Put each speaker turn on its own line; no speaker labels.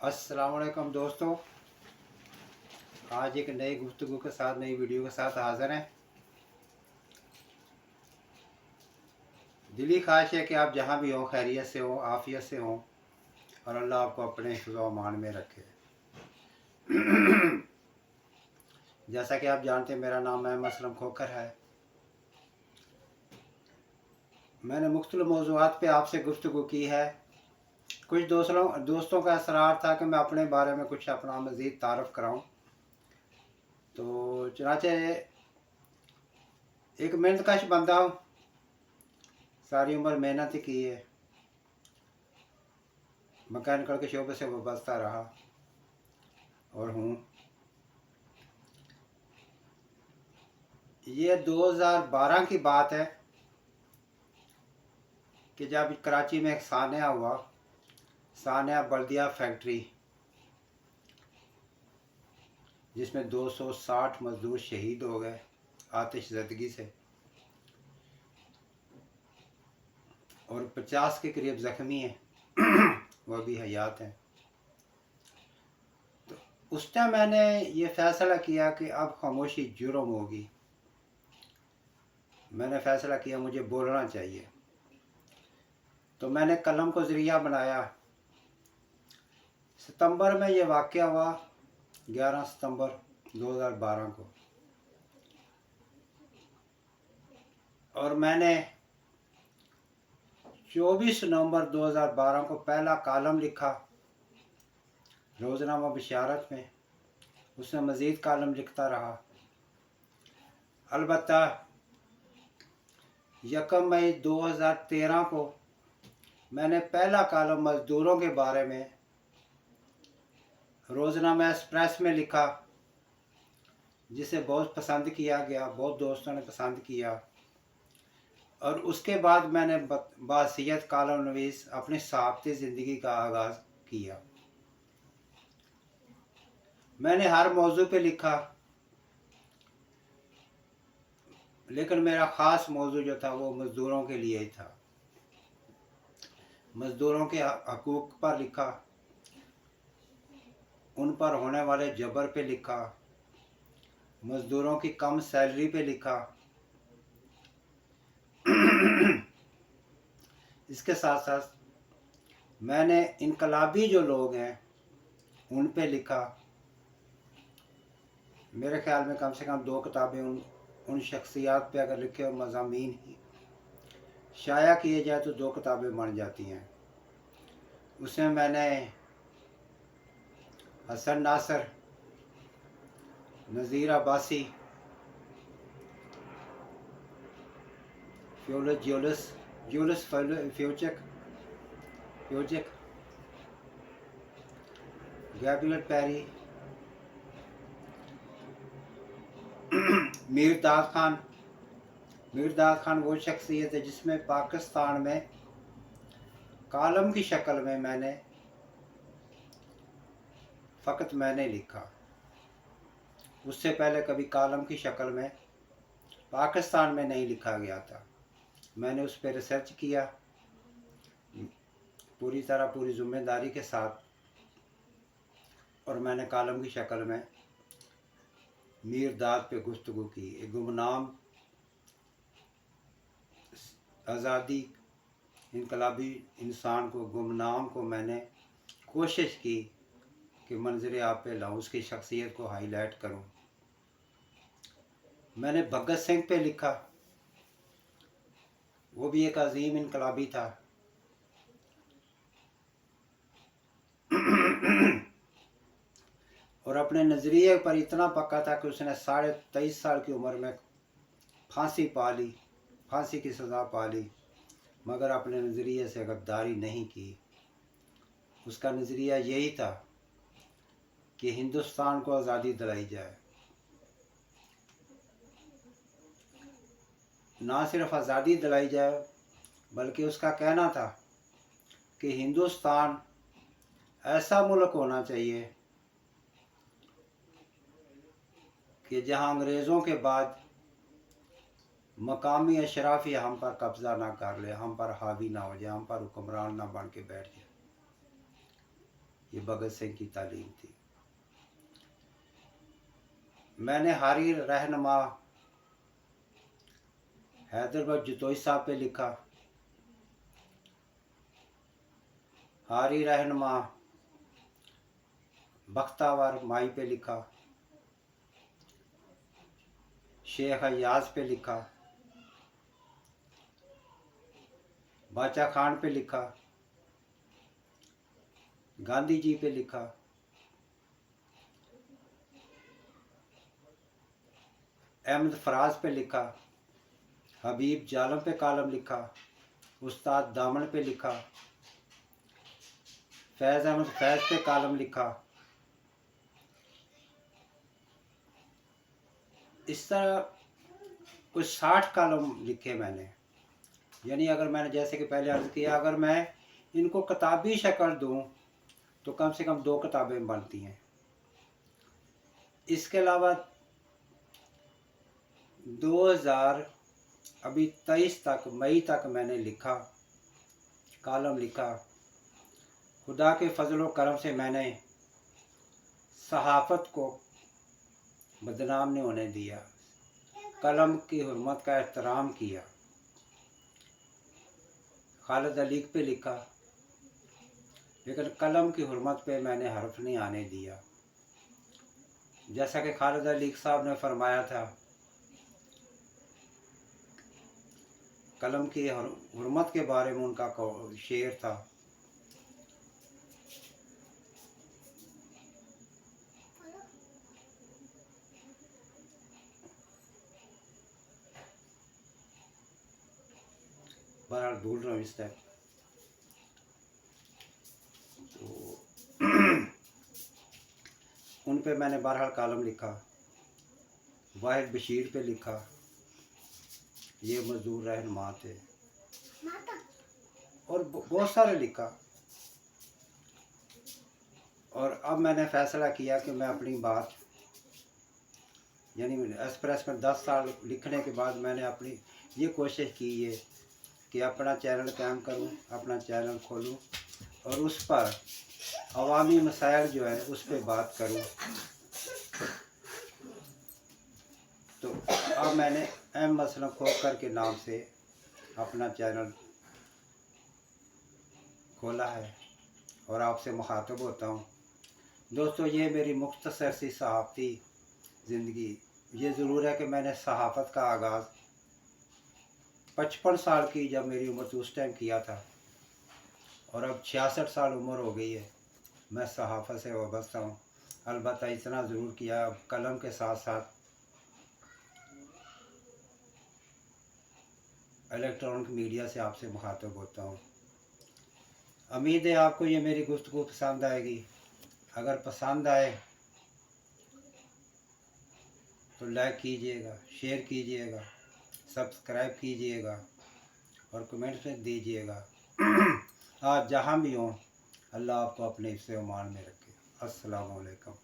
अस्सलाम वालेकुम दोस्तों। आज एक नई गुफ्तगू के साथ, नई वीडियो के साथ हाज़िर हैं। दिली ख्वाहिश है कि आप जहाँ भी हों खैरियत से हों, आफ़ियत से हों और अल्लाह आपको अपने हिफ्ज़ व अमान में रखे। जैसा कि आप जानते हैं, मेरा नाम अहमद असलम खोखर है। मैंने मुख्तलिफ़ मौज़ूआत पे आपसे गुफ्तगू की है। कुछ दोस्तों का इसरार था कि मैं अपने बारे में कुछ अपना मज़ीद तारफ़ कराऊँ। तो चनाचे एक मेहनतकश बंदा हूँ, सारी उम्र मेहनत ही की है, मैकेनिकल के शोबे से वाबस्ता रहा और हूँ। ये 2012 की बात है कि जब कराची में एक सान्या हुआ, सान्या बल्दिया फैक्ट्री, जिसमें 260 मजदूर शहीद हो गए आतिशज़दगी से और 50 के करीब ज़ख्मी हैं। वह भी हयात हैं। तो उस टाइम मैंने ये फ़ैसला किया कि अब खामोशी जुर्म होगी। मैंने फ़ैसला किया मुझे बोलना चाहिए। तो मैंने कलम को ज़रिया बनाया। सितंबर में ये वाक़या हुआ, 11 सितंबर 2012 को, और मैंने 24 नवंबर 2012 को पहला कालम लिखा रोज़नामा बशारत में। उसमें मज़ीद कालम लिखता रहा। अलबत्ता 1 मई 2013 को मैंने पहला कालम मज़दूरों के बारे में रोज़नामा एक्सप्रेस में लिखा, जिसे बहुत पसंद किया गया, बहुत दोस्तों ने पसंद किया। और उसके बाद मैंने बासियत कालम नवीस अपनी सहाफ़ती ज़िंदगी का आगाज़ किया। मैंने हर मौजू पे लिखा, लेकिन मेरा ख़ास मौजू जो था वो मज़दूरों के लिए ही था। मज़दूरों के हकूक़ पर लिखा, उन पर होने वाले जबर पे लिखा, मज़दूरों की कम सैलरी पे लिखा। इसके साथ साथ मैंने इनकलाबी जो लोग हैं उन पे लिखा। मेरे ख़्याल में कम से कम 2 किताबें उन शख्सियात पे अगर लिखे हो, मज़ामीन ही शाया किए जाए तो 2 किताबें बन जाती हैं। उसमें मैंने हसन नासर, नज़ीर अब्बासी, यूलिस फ्यूचक, गैब्रियल पेरी, मीरदाद खान वो शख्सियत है जिसमें पाकिस्तान में कालम की शक्ल में मैंने लिखा। उससे पहले कभी कालम की शक्ल में पाकिस्तान में नहीं लिखा गया था। मैंने उस पर रिसर्च किया पूरी ज़िम्मेदारी के साथ, और मैंने कालम की शक्ल में मीरदाद पे गुफ्तगू की। एक गुमनाम आज़ादी इनकलाबी इंसान को, गुमनाम को मैंने कोशिश की कि मंजर आप पे लाऊं, उसकी शख्सियत को हाईलाइट करूं। मैंने भगत सिंह पे लिखा, वो भी एक अजीम इनकलाबी था। और अपने नज़रिए पर इतना पक्का था कि उसने 23.5 साल की उम्र में फांसी पा ली, फांसी की सज़ा पा ली, मगर अपने नज़रिए से गद्दारी नहीं की। उसका नज़रिया यही था कि हिंदुस्तान को आज़ादी दिलाई जाए। ना सिर्फ आज़ादी दिलाई जाए, बल्कि उसका कहना था कि हिंदुस्तान ऐसा मुल्क होना चाहिए कि जहां अंग्रेज़ों के बाद मकामी अशराफी हम पर कब्ज़ा ना कर ले, हम पर हावी ना हो जाए, हम पर हुक्मरान ना बन के बैठ जाए। ये भगत सिंह की तालीम थी। मैंने हारी रहनुमा हैदर जतोई साहब पे लिखा, हारी रहनुमा बख्तावर माई पे लिखा, शेख अयाज पे लिखा, बाचा खान पे लिखा, गांधी जी पे लिखा, अहमद फराज पे लिखा, हबीब जालम पे कालम लिखा, उस्ताद दामन पे लिखा, फैज़ अहमद फैज़ पे कालम लिखा। इस तरह कुछ 60 कालम लिखे मैंने। यानी अगर मैंने जैसे कि पहले अर्ज़ किया, अगर मैं इनको किताबी शक्ल दूं तो कम से कम 2 किताबें बनती हैं। इसके अलावा 2023 तक मई तक मैंने लिखा, कालम लिखा। खुदा के फजल व करम से मैंने सहाफ़त को बदनाम नहीं होने दिया, कलम की हुर्मत का एहतराम किया। खालिद अलीक पे लिखा, लेकिन कलम की हुर्मत पे मैंने हर्फ नहीं आने दिया। जैसा कि खालिद अलीक साहब ने फरमाया था, कलम की हुर्मत के बारे में उनका शेर था, बहरहाल भूल रहा हूँ इस टाइम। तो उन पे मैंने बहरहाल कालम लिखा। वाहिद बशीर पे लिखा, ये मजदूर रहनुमा थे, और बहुत सारे लिखा। और अब मैंने फ़ैसला किया कि मैं अपनी बात, यानी एक्सप्रेस में 10 साल लिखने के बाद मैंने अपनी ये कोशिश की है कि अपना चैनल कायम करूं, अपना चैनल खोलूं और उस पर अवामी मसाइल जो है उस पर बात करूं। तो अब मैंने एम मसलन खोकर के नाम से अपना चैनल खोला है और आपसे मुखातब होता हूं। दोस्तों, ये मेरी मुख्तसर सी सहाफ़ती ज़िंदगी। ये ज़रूर है कि मैंने सहाफ़त का आगाज़ 55 साल की जब मेरी उम्र थी उस टाइम किया था, और अब 66 साल उम्र हो गई है, मैं सहाफ़त से वाबस्ता हूँ। अलबत्ता इतना ज़रूर किया, अब कलम के साथ साथ इलेक्ट्रॉनिक मीडिया से आपसे मुखातब होता हूँ। उम्मीद है आपको ये मेरी गुफ्तगू पसंद आएगी। अगर पसंद आए तो लाइक कीजिएगा, शेयर कीजिएगा, सब्सक्राइब कीजिएगा और कमेंट्स में दीजिएगा। आप जहाँ भी हों, अल्लाह आपको अपने हिफ्ज़-ए-अमान में रखे। अस्सलामु अलैकुम।